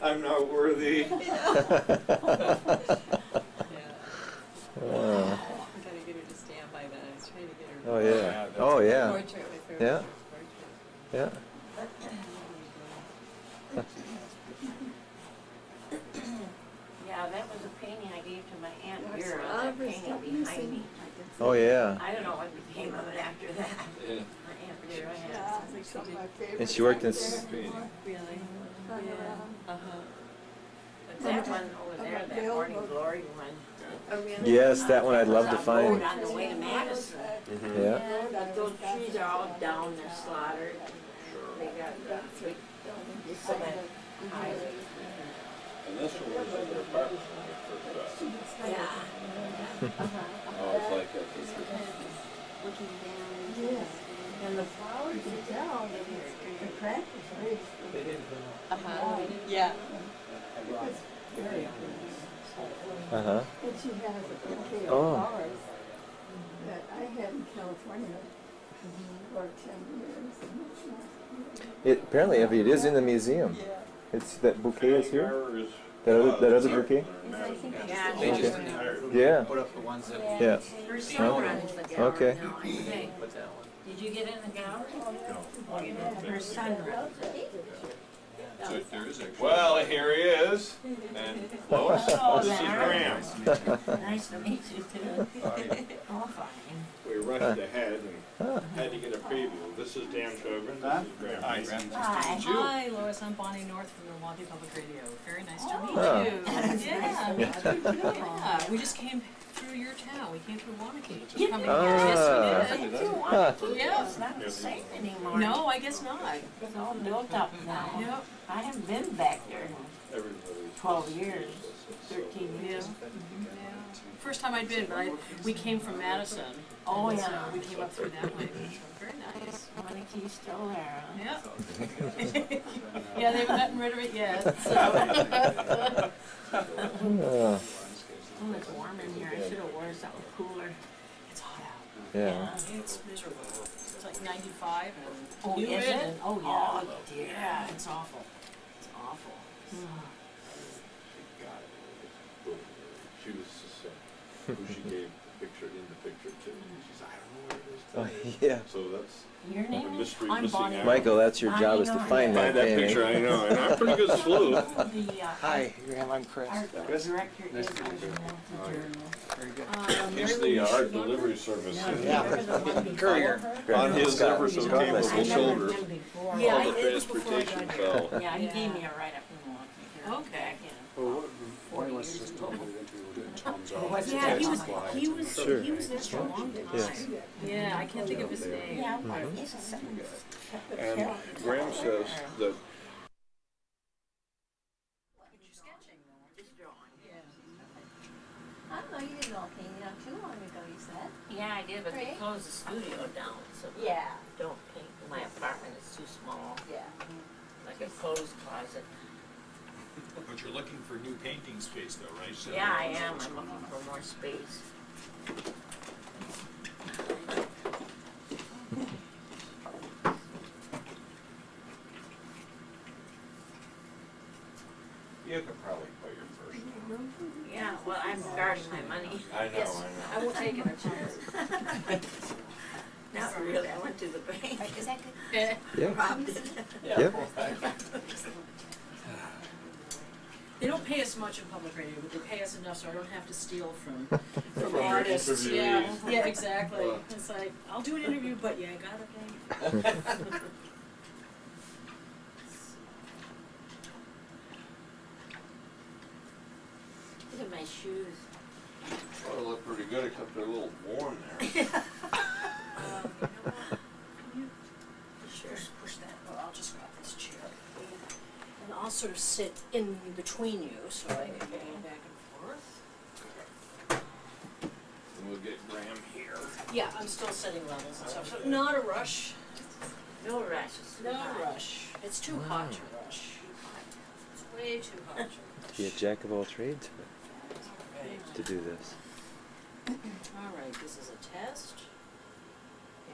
I'm not worthy. I gotta get her to stand by that. I was trying to get her. Oh yeah. Oh yeah. Portrait with her. Yeah. Yeah. Yeah, that was a painting I gave to my Aunt Vera, that painting behind me. Oh yeah. I don't know what became of it after that. Yeah. My Aunt Vera had And she worked in. Really? But that one over there, that Morning Glory one. Oh, really? Yes, that one I'd love to find. On the way to Madison. Yeah. But those trees are all down, they're slaughtered. They got big cement highway. And this one was in their apartment when we first got it. Yeah. Oh, it's like that. Looking down. Yeah. And the flowers are down, and the crack is great. Yeah. Uh-huh. And she has a bouquet of Oh. flowers that I had in California for 10 years. And it's not. Apparently, it is in the museum. It's that bouquet is here. Is, That other bouquet. Yeah, They just Yeah. put up the ones that Yeah. her son runs the gallery Okay. now, I think. put that one. Did you get in the gallery? Her son runs it. well, here he is. And Lois, Hello this is there. Graham. Nice to meet you too. Oh, fine. We rushed ahead and had to get a preview. This is Dan Chogrin. This is Graham. Hi. Hi, Lois. I'm Bonnie North from Milwaukee Public Radio. Very nice to meet Oh. you. Yeah, we just came through your town. We came through Wanakee. Just coming here. Yes, we did. Yeah. It's not the same anymore. No, I guess not. It's all built up now. Yep. I haven't been back there in Everybody's 12 years, 13 years. First time I'd been, but we came from Madison. Oh, and yeah. So we came up through that way. Very nice. Wanakee's still there, huh? Yeah. Yeah, they haven't gotten rid of it yet. So. Oh, it's warm in here. I should have worn something cooler. It's hot out. Yeah. It's miserable. It's like 95 and Oh, humid. is it? Oh, yeah. Oh, dear. Yeah, it's awful. It's awful. She was just who she gave the picture in the picture to. She said, I don't know where it is. Oh yeah. So that's Your a name is? mystery I'm missing Bonnie. out. Michael, that's your job is to find that Find that painting. picture, I know. And I'm a pretty good sleuth. Hi, Graham, I'm Chris. Our director is Nice to meet you. Very good. It's the art delivery service. Courier. On his ever so capable shoulders. Yeah, All the it was before I transportation got here. fell. Yeah, he gave me a write-up in Milwaukee. Okay. Bonnie wants to just tell me that you were in Tom's office. Yeah, he was Sure. there for a long time. Yes. Yeah, I can't think of his name. Yeah, well, he's a And Graham says that I don't know, you didn't all paint it not too long ago, you said. Yeah, I did, but they closed the studio down, so Yeah. don't paint. My apartment is too small, Yeah. like a clothes closet. But you're looking for new painting space though, right? So Yeah, I am. I'm looking for more space. you could probably put your first name. Yeah, well, I'm guarding my money. I know, Yes, I I know. won't take it a chance. Not really. I went to the bank. Is that good? Yeah. Robbed it. Yep. They don't pay us much in public radio, but they pay us enough so I don't have to steal from artists. Yeah, interviewees. yeah, exactly. It's like, I'll do an interview, but yeah, I gotta pay. Look at my shoes. Well, they look pretty good, except they're a little worn there. You know what? Can you just push that? Or I'll just grab this chair. And I'll sort of sit in between you so I can go back and forth. And we'll get Graham here. Yeah, I'm still setting levels and stuff. So not a rush. No rashes. No rush. It's too hot to rush. It's way too hot to rush. Be a jack of all trades to do this. All right, this is a test.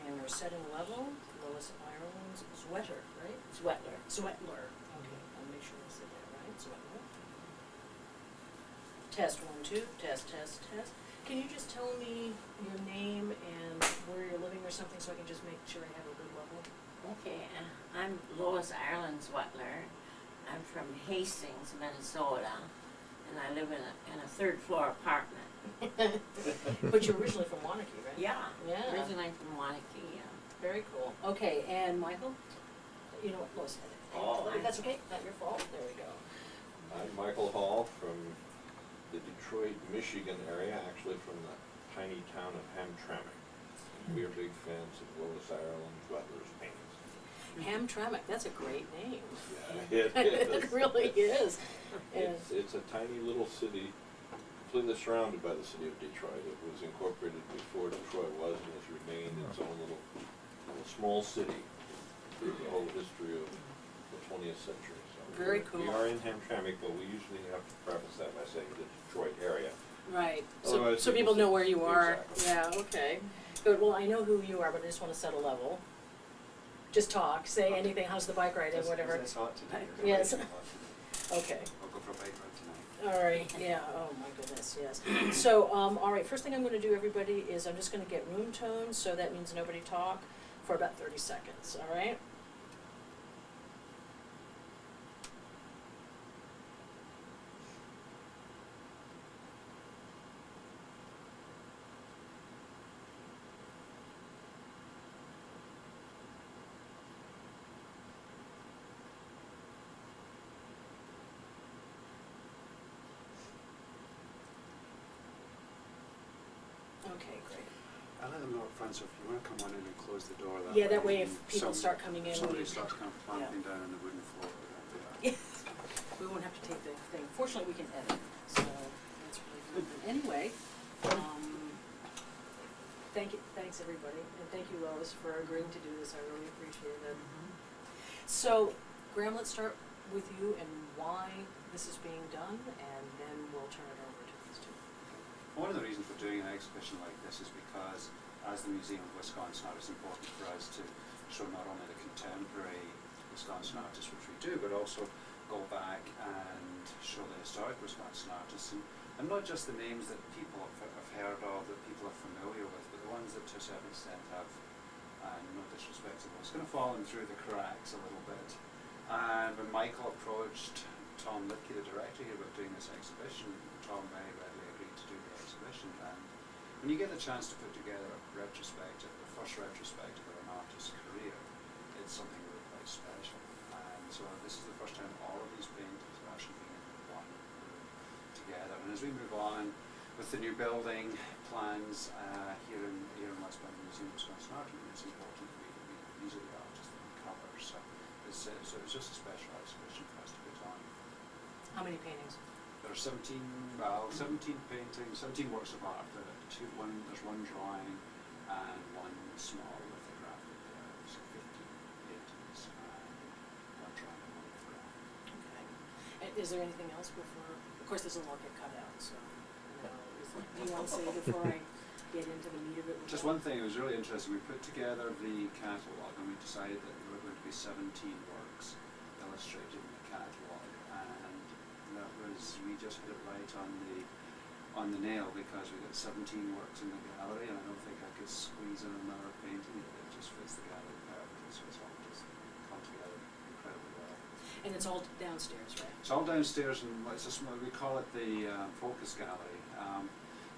And we're setting level. Lois Ireland's Zwettler, right? Zwettler. Zwettler. Okay, I'll make sure I said that right. Zwettler. Test 1, 2. Test, test, test. Can you just tell me your name and where you're living or something so I can just make sure I have a good level? Okay, I'm Lois Ireland Zwettler. I'm from Hastings, Minnesota, and I live in a third floor apartment. But you're originally from Wanakee, right? Yeah, Yeah. originally from Wanakee, yeah. Very cool. Okay, and Michael? You know what, Lois, Oh. that's okay, not your fault. There we go. I'm Michael Hall from the Detroit, Michigan area, actually from the tiny town of Hamtramck. We are big fans of Lois Ireland Zwettler's paintings. Hamtramck, that's a great name. Yeah, it is. It really is. And It's a tiny little city, completely surrounded by the city of Detroit. It was incorporated before Detroit was and has remained its own little small city through the whole history of the 20th century. So Very we cool. are in Hamtramck, but we usually have to preface that by saying the Detroit area. right, Otherwise so people know where you are. Exactly. Yeah, okay. Good, well, I know who you are, but I just want to set a level. Just talk, say anything, how's the bike riding, whatever. It's hot today. Yes. Okay. I'll go for a bike ride tonight. All right, yeah, oh my goodness, yes. So, all right, first thing I'm gonna do, everybody, is I'm just gonna get room tone, so that means nobody talk for about 30 seconds, all right? Okay, great. I'll let them know up front, so if you want to come on in and close the door, Yeah, that way if people start coming in, somebody we- starts kind of clamping down on the wooden floor. we don't do that. We won't have to take the thing. Fortunately, we can edit, so that's really good. But anyway, thanks everybody, and thank you, Lois, for agreeing to do this. I really appreciate it. So, Graham, let's start with you and why this is being done, and then we'll turn it over to these two. One of the reasons for doing an exhibition like this is because, as the Museum of Wisconsin Art, it's important for us to show not only the contemporary Wisconsin artists, which we do, but also go back and show the historic Wisconsin artists, and not just the names that people have heard of, that people are familiar with, but the ones that to a certain extent have, no disrespect to them, it's going to fall in through the cracks a little bit. And when Michael approached Tom Litke, the director here, about doing this exhibition, Tom very readily agreed to do the exhibition. And when you get the chance to put together a retrospective, the first retrospective of an artist's career, it's something really quite special. And so this is the first time all of these paintings are actually being in one room together. And as we move on with the new building plans here in West Bend Museum of Wisconsin Art, it's important that these are the artists that we cover. So it's just a special exhibition for us to put on. How many paintings? There are 17 paintings, 17 works of art. There's one drawing and one small lithographic. So 50 paintings and one drawing and one lithographic. Okay. And is there anything else before, of course this will all get cut out, so, do you want to say before I get into the meat of it? Just one thing, it was really interesting. We put together the catalogue and we decided that there were going to be 17 works illustrated in the catalogue, and that was, we just hit it right on the nail, because we got 17 works in the gallery, and I don't think I could squeeze in another painting. It just fits the gallery perfectly, so it's all just come together incredibly well. And it's all downstairs, right? It's all downstairs, and it's a small, we call it the Focus Gallery.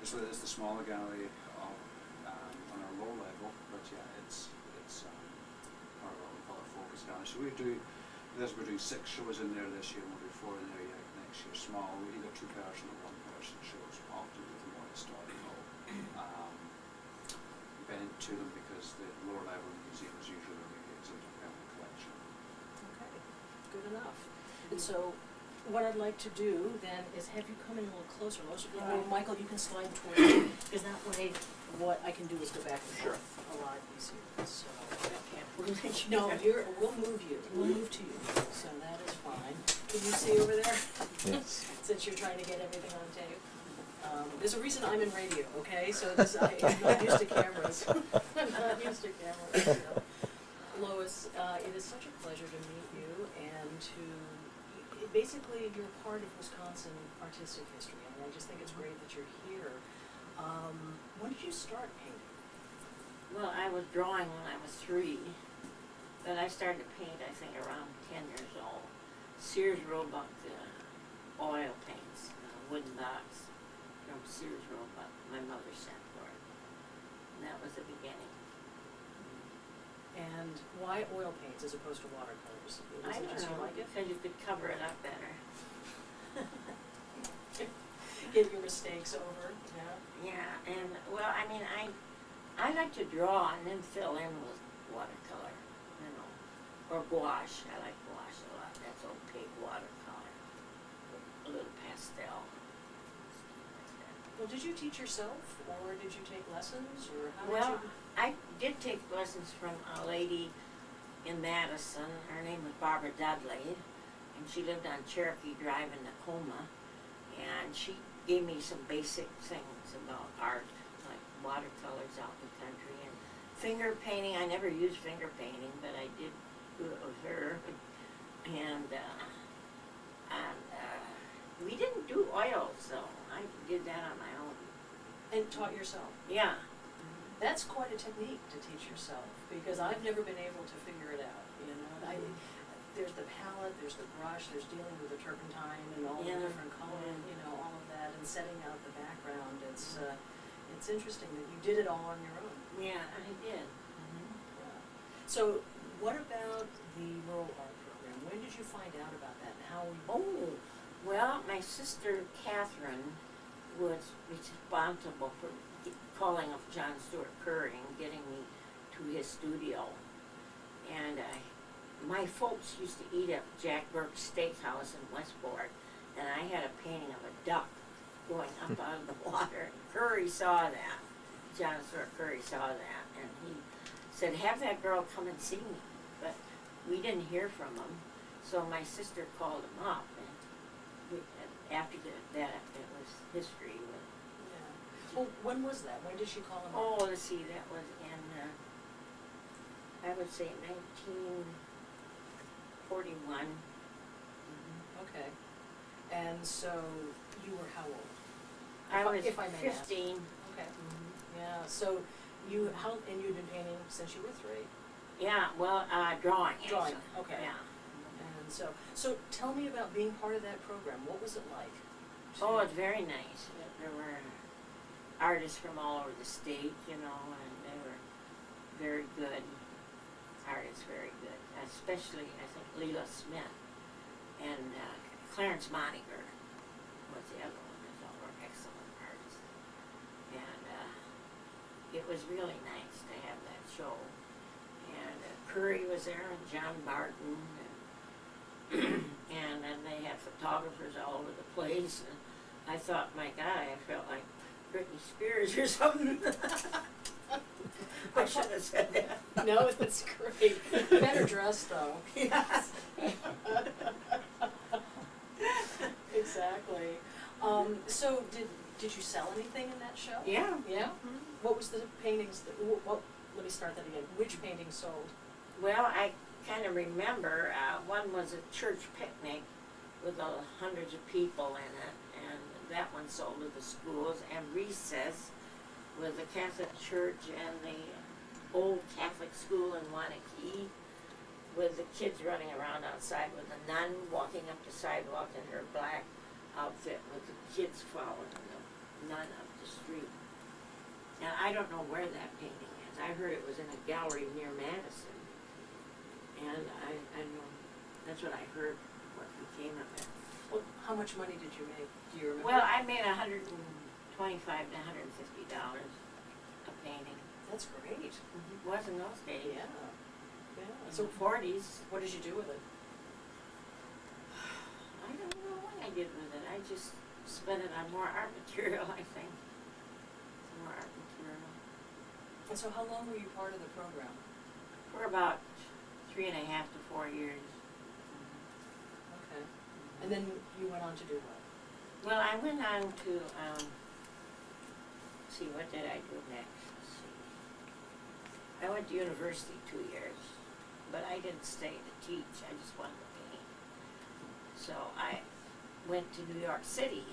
It's the smaller gallery on our low level, but yeah, it's part of what we call a Focus Gallery. So we're doing 6 shows in there this year, and we'll do 4 in there next year. Small, either 2-person or 1-person shows, often with a more historical bent to them, because the lower level of the museum is usually where we exhibit a permanent collection. Okay, good enough. And so, what I'd like to do then is have you come in a little closer. Michael, you can slide toward me, because that way what I can do is go back and forth a lot easier. So, no, we'll move you. We'll move to you. So that is fine. Can you see over there? Yes. Since you're trying to get everything on tape. There's a reason I'm in radio, okay? So I'm not used to cameras. I'm not used to cameras. So. Lois, it is such a pleasure to meet you and to, basically, you're part of Wisconsin artistic history. I mean, I just think it's great that you're here. When did you start painting? Well, I was drawing when I was 3, but I started to paint, I think, around 10 years old. Sears Roebuck oil paints, wooden box from Sears Roebuck. My mother sent for it. And that was the beginning. And why oil paints as opposed to watercolors? I don't know, Like it? because you could cover it up better. Get your mistakes over, yeah? Yeah, and, well, I mean, I like to draw and then fill in with watercolor, you know, or gouache. I like gouache a lot. That's opaque watercolor, a little pastel. Well, did you teach yourself, or did you take lessons, or how Well, did you? I did take lessons from a lady in Madison. Her name was Barbara Dudley, and she lived on Cherokee Drive in Tacoma, and she gave me some basic things about art, like watercolors out in the country, and finger painting. I never used finger painting, but I did do it with her, and we didn't do oils, though. I did that on my own. And taught yourself. Yeah. That's quite a technique to teach yourself, because I've never been able to figure it out, you know. There's the palette, there's the brush, there's dealing with the turpentine and all the different colors, you know, all of that, and setting out the background. It's interesting that you did it all on your own. Yeah, I did. Yeah. So, what about the rural art program? When did you find out about that, and how? Oh, well, my sister Catherine was responsible for calling up John Stewart Curry and getting me to his studio. And my folks used to eat at Jack Burke's Steakhouse in Westport, and I had a painting of a duck going up out of the water. And Curry saw that. John Stewart Curry saw that, and he said, "Have that girl come and see me." But we didn't hear from him, so my sister called him up, and after that, it was history. Well, when was that? When did she call him up? Oh, let's see, that was in, I would say 1941. Okay. And so, you were how old? I was if I may ask. 15. Okay. Yeah, so and you'd been painting since you were 3? Yeah, well, drawing. Drawing, actually. okay. Yeah. And so tell me about being part of that program. What was it like? Oh, it's very nice. There were artists from all over the state, you know, and they were very good artists, very good. Especially, I think, Leela Smith and Clarence Moniger was the other one. They all were excellent artists. And it was really nice to have that show. And Curry was there, and John Barton, and then they had photographers all over the place. And I thought, my God, I felt like Britney Spears or something. I should have said that. No, that's great. Better dressed, though. Yes. Exactly. So did you sell anything in that show? Yeah. Yeah? What was the paintings well, let me start that again. Which paintings sold? Well, I kind of remember one was a church picnic with hundreds of people in it, and that one sold to the schools, and Recess with the Catholic Church and the old Catholic school in Wanakee, with the kids running around outside with a nun walking up the sidewalk in her black outfit with the kids following the nun up the street. Now, I don't know where that painting is. I heard it was in a gallery near Madison. And I know, that's what I heard, what became of it. Well, how much money did you make? Do you remember? Well, I made $125 to $150 a painting. That's great. It was in those days. Yeah. In So the 40s. what did you do with it? I don't know what I did with it. I just spent it on more art material, I think. More art material. And so how long were you part of the program? For about 3.5 to 4 years. Okay. And then you went on to do what? Well, I went on to, see, what did I do next? Let's see. I went to university 2 years. but I didn't stay to teach, I just wanted to paint. So I went to New York City,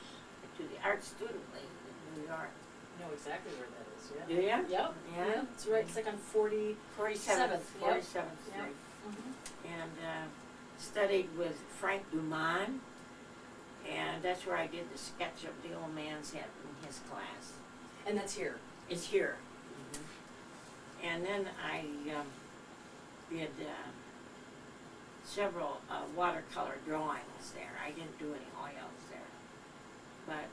to the Art Student League in New York. I know exactly where that is, yeah. Do you? Yep, Yeah. yeah, it's right, it's like on 47th. 47th Street. Yep. And studied with Frank Dumont, and that's where I did the sketch of the old man's head in his class. And that's here. It's here. And then I did several watercolor drawings there. I didn't do any oils there. But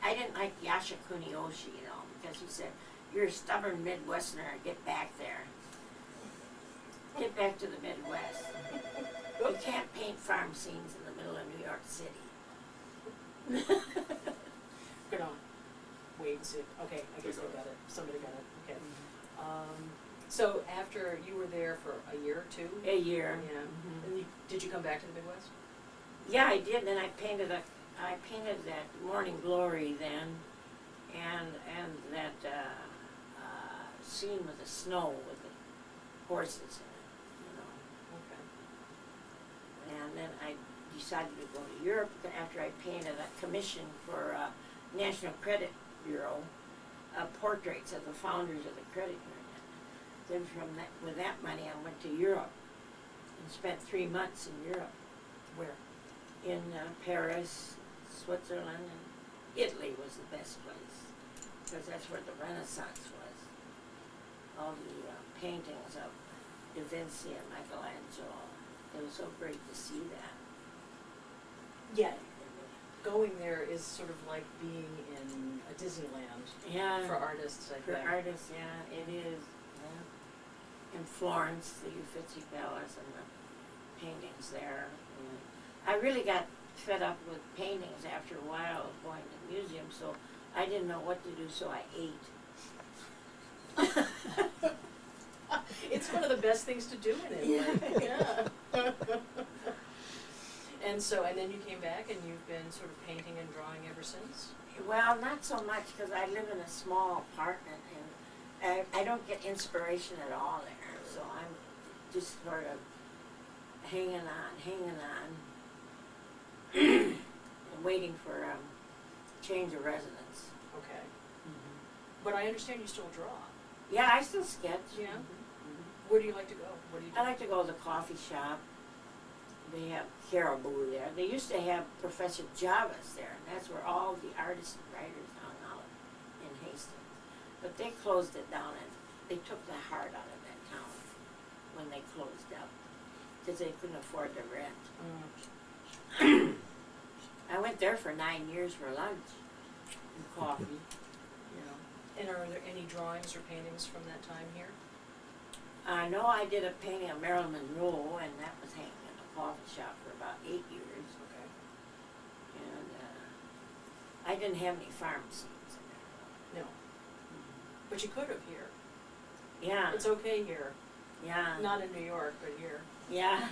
I didn't like Yasha Kunioshi, you know, because he said, "You're a stubborn Midwesterner, get back there. Get back to the Midwest. You can't paint farm scenes in the middle of New York City." We're gonna wait and see. Okay, I guess they got it. Somebody got it. Okay. So after you were there for a year or two? A year. Yeah. And did you come back to the Midwest? Yeah, I did. Then I painted that Morning Glory then, and that scene with the snow with the horses in it, you know. Okay. And then I decided to go to Europe after I painted a commission for National Credit Bureau, portraits of the founders of the credit union. Then with that money, I went to Europe and spent 3 months in Europe. Where? In Paris, Switzerland, and Italy was the best place, because that's where the Renaissance was. All the paintings of Da Vinci and Michelangelo. It was so great to see that. Yeah. Going there is sort of like being in a Disneyland. Yeah. For artists, I For think. artists, yeah, it is. Yeah. In Florence, the Uffizi Palace and the paintings there. And I really got fed up with paintings after a while of going to museums, so I didn't know what to do, so I ate. It's one of the best things to do in Italy. Yeah. And then you came back and you've been sort of painting and drawing ever since? Well, not so much, because I live in a small apartment and I don't get inspiration at all there, so I'm just sort of hanging on, and waiting for change of residence. Okay. But I understand you still draw. Yeah, I still sketch. Yeah. Where do you like to go? What do you do? I like to go to the coffee shop. They have Caribou there. They used to have Professor Javas there, and that's where all the artists and writers hung out in Hastings. But they closed it down, and they took the heart out of that town when they closed up, because they couldn't afford the rent. I went there for 9 years for lunch and coffee. And are there any drawings or paintings from that time here? I know I did a painting of Marilyn Monroe, and that was hanging in a coffee shop for about 8 years. Okay. And I didn't have any farm scenes in there. No. But you could have here. Yeah. It's okay here. Yeah. Not in New York, but here. Yeah.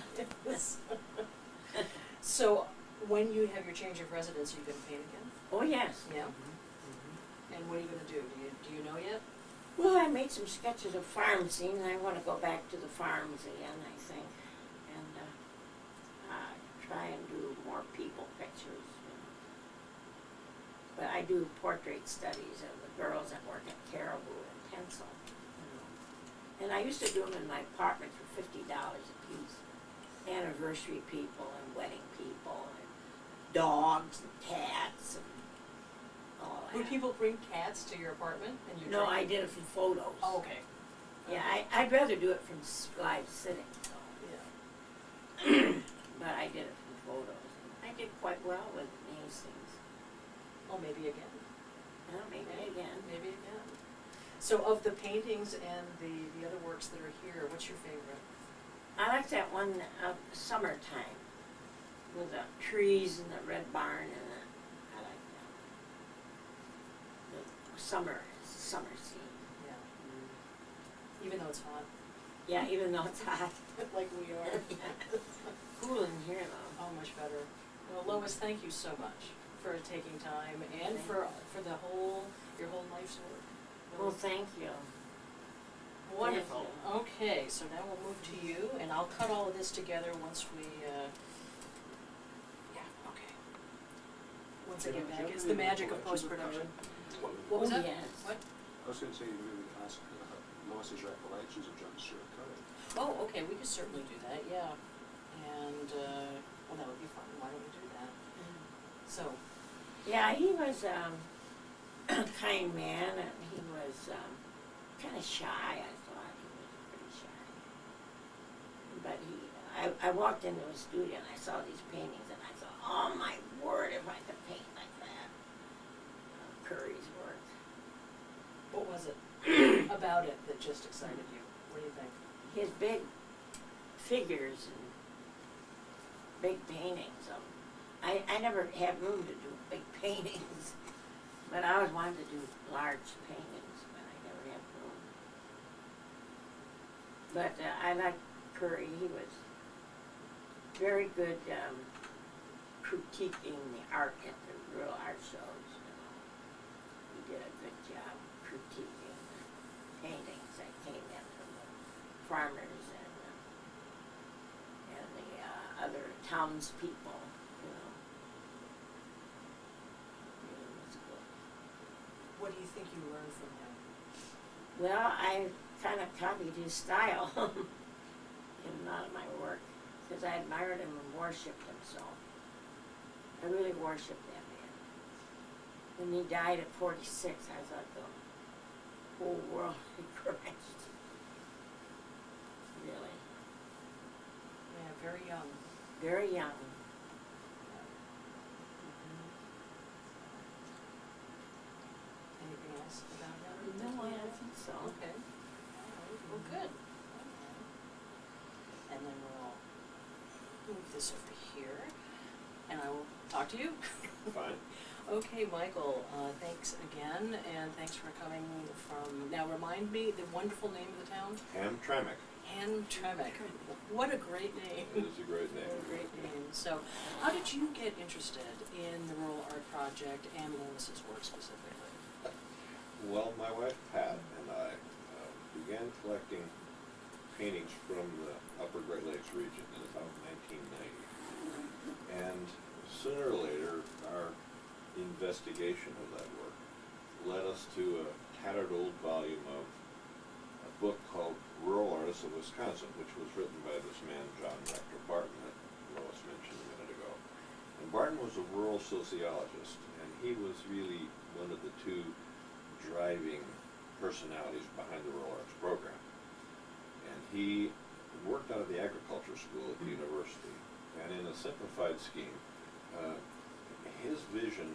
So, when you have your change of residence, are you going to paint again? Oh, yes. Yeah. And what are you going to do? Do you know yet? Well, I made some sketches of farm scenes, and I want to go back to the farms again, I think, and try and do more people pictures. You know. But I do portrait studies of the girls that work at Caribou and Pencil. You know. And I used to do them in my apartment for $50 a piece. Anniversary people and wedding people and dogs and cats and all that. Would people bring cats to your apartment and you No, draw? I did it from photos. Oh, okay. Yeah, I'd rather do it from live sitting, so. Yeah. But I did it from photos. I did quite well with Hastings. Oh, maybe again. Well, maybe again. Maybe again. So of the paintings and the other works that are here, what's your favorite? I like that one of summertime with the trees and the red barn and I like that. The summer scene. Yeah. Even though it's hot. Yeah, even though it's hot. Like we are. Cool in here though. Oh, much better. Well, Lois, thank you so much for taking time and for your whole life's work. Well, thank you. Wonderful. Okay, so now we'll move to you, and I'll cut all of this together once we, yeah, okay. Once I get back, it's the magic of post-production. What was that? Yes. What? I was going to say, maybe ask Lois's recollections of John Stuart Curry. Oh, okay, we could certainly do that, yeah. And, well, that would be fun. Why don't we do that? So, Yeah, he was a kind man, and he was kind of shy. I thought he was pretty shy. But I walked into a studio and I saw these paintings and I thought, oh my word, if I could paint like that. Curry's work. what was it about it that just excited you? What do you think? His big figures and big paintings. I never had room to do big paintings, but I always wanted to do large paintings, but I never had room. But I liked Curry. He was very good critiquing the art at the real art shows. You know. He did a good job critiquing the paintings that came in from the farmers and the other townspeople. You know. It was good. What do you think you learned from him? Well, I kind of copied his style in a lot of my work because I admired him and worshipped him so. I really worshipped that man. When he died at 46, I thought the whole world had crashed. Really. Yeah, very young. Very young. Anything else about him? No, I don't think so. Okay. All right. Well, good. Okay. And then we'll move this over here, and I will talk to you. Fine. Okay, Michael, thanks again, and thanks for coming from, now remind me the wonderful name of the town? Hamtramck. Hamtramck. What a great name. It is a great name. What a great name. So, how did you get interested in the Rural Art Project and Lois's work specifically? Well, my wife Pat and I began collecting paintings from the Upper Great Lakes region in about 1990. And sooner or later, our investigation of that work led us to a tattered old volume of a book called Rural Artists of Wisconsin, which was written by this man, John Rector Barton, that Lois mentioned a minute ago. And Barton was a rural sociologist, and he was really one of the two driving personalities behind the Rural Arts program. And he worked out of the agriculture school at the university, and in a simplified scheme, his vision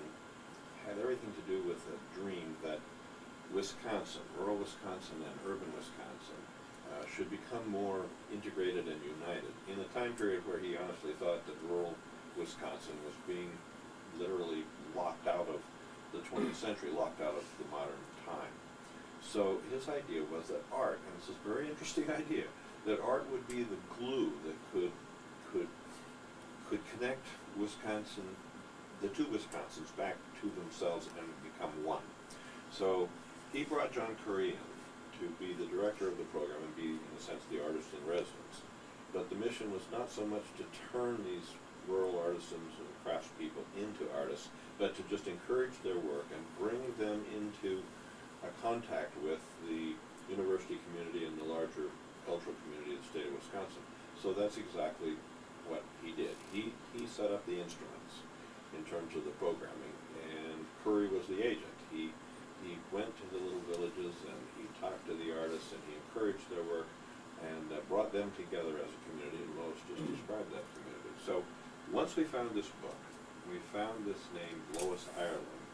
had everything to do with a dream that Wisconsin, rural Wisconsin and urban Wisconsin, should become more integrated and united in a time period where he honestly thought that rural Wisconsin was being literally locked out of the 20th century, locked out of the modern time. So his idea was that art, and this is a very interesting idea, that art would be the glue that could connect Wisconsin, the two Wisconsins, back to themselves and become one. So he brought John Curry in to be the director of the program and be, in a sense, the artist in residence. But the mission was not so much to turn these rural artisans and craftspeople into artists, but to just encourage their work and bring them into a contact with the university community and the larger cultural community of the state of Wisconsin. So that's exactly what he did. He set up the instruments in terms of the programming, and Curry was the agent. He went to the little villages and he talked to the artists and he encouraged their work and brought them together as a community, and Lois just described that community. So once we found this book, we found this name, Lois Ireland,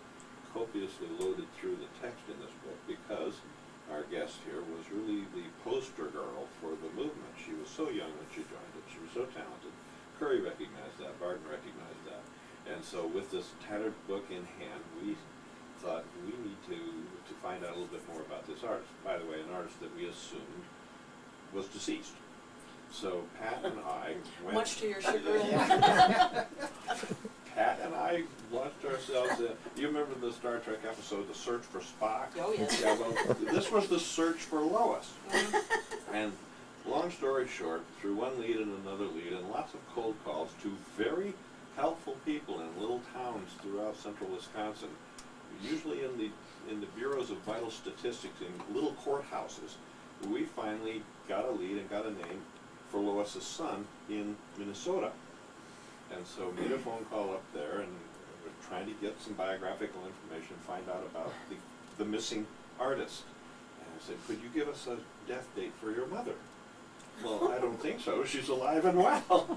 copiously loaded through the text in this book because our guest here was really the poster girl for the movement. She was so young when she joined it. She was so talented. Curry recognized that. Barton recognized that. And so with this tattered book in hand, we thought we need to find out a little bit more about this artist. By the way, an artist that we assumed was deceased. So Pat and I went... Much to your chagrin. Pat and I I launched ourselves in, you remember the Star Trek episode, The Search for Spock? Oh, yes. Yeah, well, this was the search for Lois. And long story short, through one lead and another lead, and lots of cold calls to very helpful people in little towns throughout central Wisconsin, usually in the bureaus of vital statistics in little courthouses, we finally got a lead and got a name for Lois's son in Minnesota. And so made a phone call up there, and we're trying to get some biographical information, find out about the missing artist. And I said, could you give us a death date for your mother? Well, I don't think so. She's alive and well.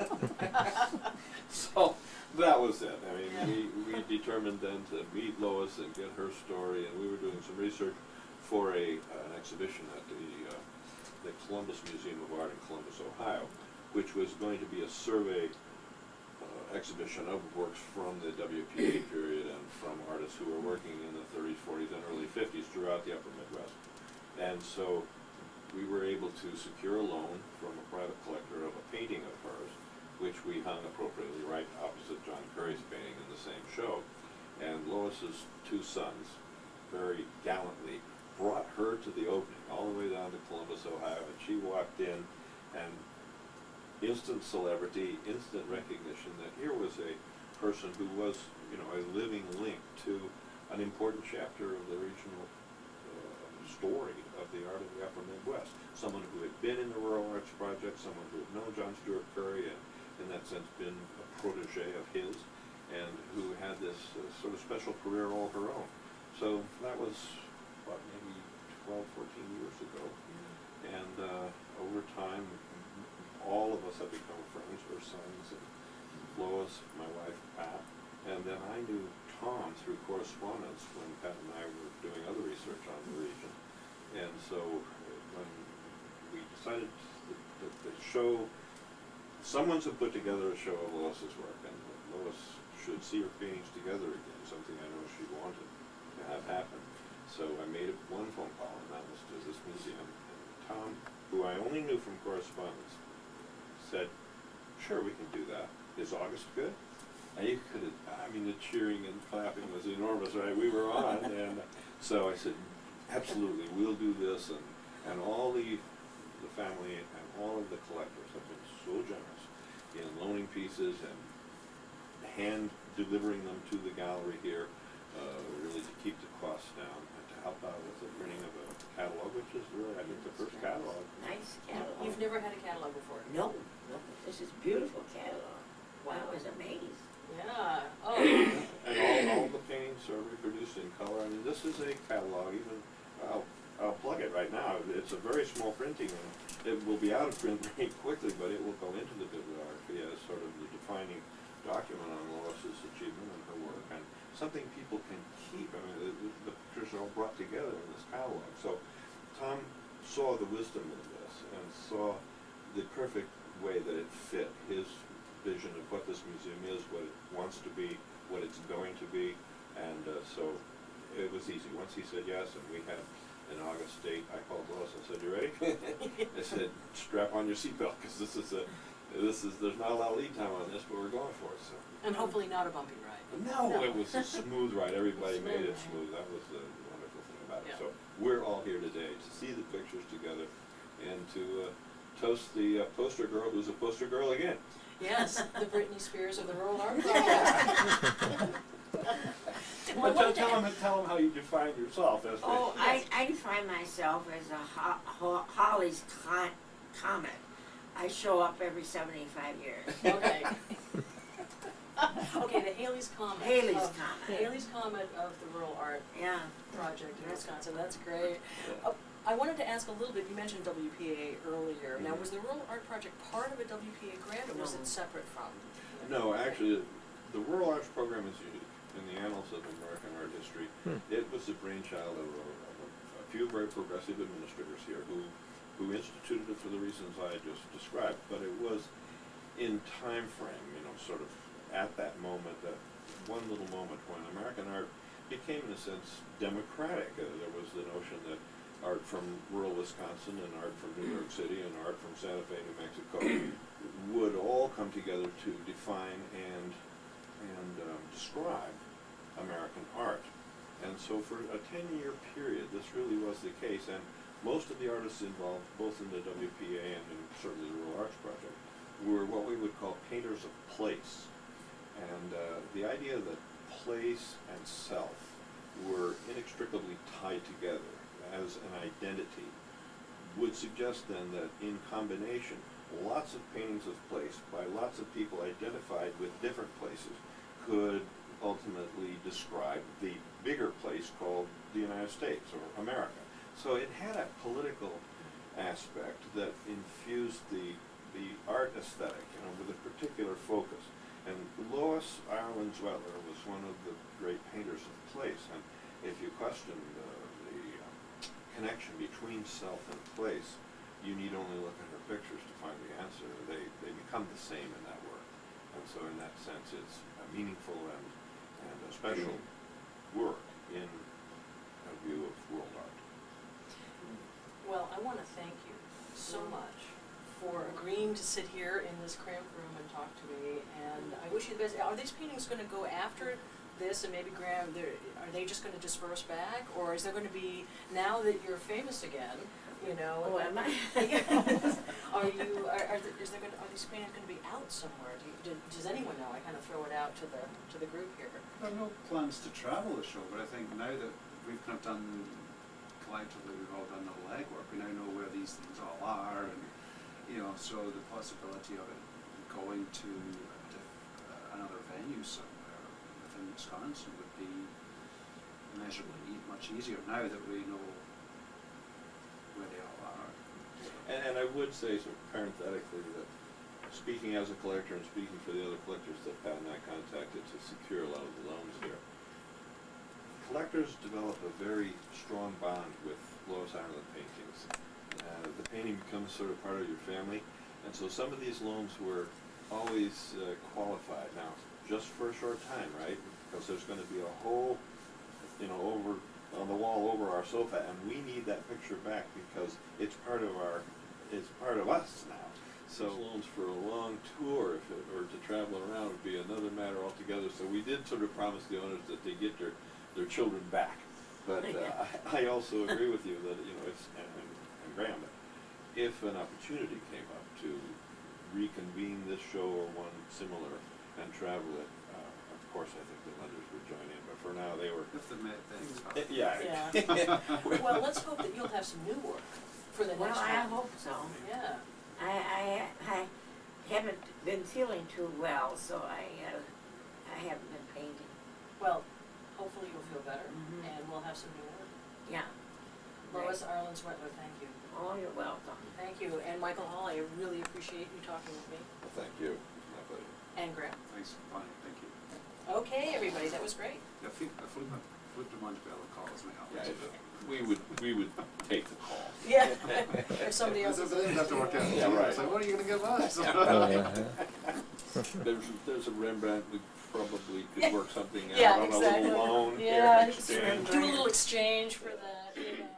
So that was it. I mean, we determined then to meet Lois and get her story, and we were doing some research for an exhibition at the Columbus Museum of Art in Columbus, Ohio, which was going to be a survey exhibition of works from the WPA period and from artists who were working in the 30s, 40s, and early 50s throughout the upper Midwest. And so we were able to secure a loan from a private collector of a painting of hers, which we hung appropriately right opposite John Curry's painting in the same show. And Lois's two sons very gallantly brought her to the opening, all the way down to Columbus, Ohio, and she walked in, and instant celebrity, instant recognition that here was a person who was, you know, a living link to an important chapter of the regional story of the art of the upper Midwest. Someone who had been in the Rural Arts Project, someone who had known John Stuart Curry and in that sense been a protege of his, and who had this sort of special career all her own. So that was, what, maybe 12, 14 years ago. And over time, all of us have become friends, her sons, and Lois, my wife, Pat. And then I knew Tom through correspondence when Pat and I were doing other research on the region. And so when we decided that the show, someone's put together a show of Lois's work, and Lois should see her paintings together again, something I know she wanted to have happen. So I made one phone call, and that was to this museum. And Tom, who I only knew from correspondence, said, sure, we can do that. Is August good? And you could have, I mean, the cheering and clapping was enormous, right? We were on, and so I said, absolutely, we'll do this. And all the family and all of the collectors have been so generous in loaning pieces and hand delivering them to the gallery here, really to keep the costs down and to help out with the printing of a catalog, which is really, I think, the first catalog. Nice catalog. You've never had a catalog before? No, no, this is beautiful catalog. Wow, I was amazed. Yeah. Oh. And all the paintings are reproduced in color. I mean, this is a catalog. Even I'll plug it right now. It's a very small printing, and it will be out of print very quickly, but it will go into the bibliography as sort of the defining document on Lois's achievement and her work, and something people can keep. I mean, the pictures are all brought together in this catalog. So Tom saw the wisdom in this and saw the perfect way that it fit his vision of what this museum is, what it wants to be, what it's going to be, and so it was easy. Once he said yes, and we had an August date, I called Lois and said, "You ready?" I said, "Strap on your seatbelt, because there's not a lot of lead time on this, but we're going for it." So. And hopefully not a bumpy ride. No, it was a smooth ride. Everybody made it smooth. That was the wonderful thing about it. Yeah. So we're all here today to see the pictures together and to toast the poster girl who's a poster girl again. Yes, the Britney Spears of the Rural Art Project. But tell them how you define yourself as. Oh, I define myself as a Halley's Comet. I show up every 75 years. Okay. Okay, the Haley's Comet. Haley's Comet. The Haley's Comet of the Rural Art Project in Wisconsin. That's great. I wanted to ask a little bit, you mentioned WPA earlier. Now, was the Rural Art Project part of a WPA grant, or was it separate from? No, actually, the Rural Arts Program is unique in the annals of American art history. It was the brainchild of a few very progressive administrators here who instituted it for the reasons I just described. But it was in time frame, sort of at that moment, that one little moment when American art became, in a sense, democratic. There was the notion that art from rural Wisconsin and art from New York City and art from Santa Fe, New Mexico would all come together to define and and describe American art. And so for a 10-year period, this really was the case, and most of the artists involved, both in the WPA and in certainly the Rural Arts Project, were what we would call painters of place. And the idea that place and self were inextricably tied together as an identity would suggest then that in combination, lots of paintings of place by lots of people identified with different places could ultimately describe the bigger place called the United States or America. So it had a political aspect that infused the art aesthetic, you know, with a particular focus. And Lois Ireland Zwettler was one of the great painters of place. And if you question the connection between self and place, you need only look at her pictures to find the answer. They become the same in that work. And so in that sense, it's a meaningful and a special work in a view of world art. Well, I want to thank you so much for agreeing to sit here in this cramped room and talk to me, and I wish you the best. Are these paintings going to go after this, and maybe Graham, are they just going to disperse back, or is there going to be, now that you're famous again, you know? Oh, am I? Are these paintings going to be out somewhere? Does anyone know? I kind of throw it out to the group here. There are no plans to travel the show, but I think now that we've kind of done, collectively we've all done the legwork, we now know where these things all are, and you know, so the possibility of it going to another venue somewhere within Wisconsin would be measurably much easier now that we know where they all are. And I would say, sort of parenthetically, that speaking as a collector and speaking for the other collectors that Pat and I contacted to secure a lot of the loans here, collectors develop a very strong bond with Lois Ireland paintings. The painting becomes sort of part of your family, and so some of these loans were always qualified. Now, just for a short time, right? Because there's going to be a hole, you know, over on the wall over our sofa, and we need that picture back because it's part of us now. So loans for a long tour, or to travel around, would be another matter altogether. So we did sort of promise the owners that they get their children back. But I also agree with you that, you know, it's, and Graham, if an opportunity came up to reconvene this show or one similar and travel it, of course I think the lenders would join in, but for now they were... If the things Yeah. Well, let's hope that you'll have some new work for the next one. Well, I hope so. Yeah. I haven't been feeling too well, so I haven't been painting. Well, hopefully you'll feel better, and we'll have some new work. Yeah. Lois Ireland Zwettler, thank you. Oh, you're welcome. Thank you. And Michael Hall, I really appreciate you talking with me. Well, thank you. My pleasure. And Graham. Thanks, fine, thank you. Okay, everybody, that was great. Yeah, I flipped them on to be able to call as my Yeah, we would take the call. Yeah. If somebody else is... They have to work out. Yeah, right. It's like, what are you going to give us? There's a Rembrandt we probably could work something out Yeah, on exactly. a little loan. Yeah, Exchange. do a little exchange for that, you know.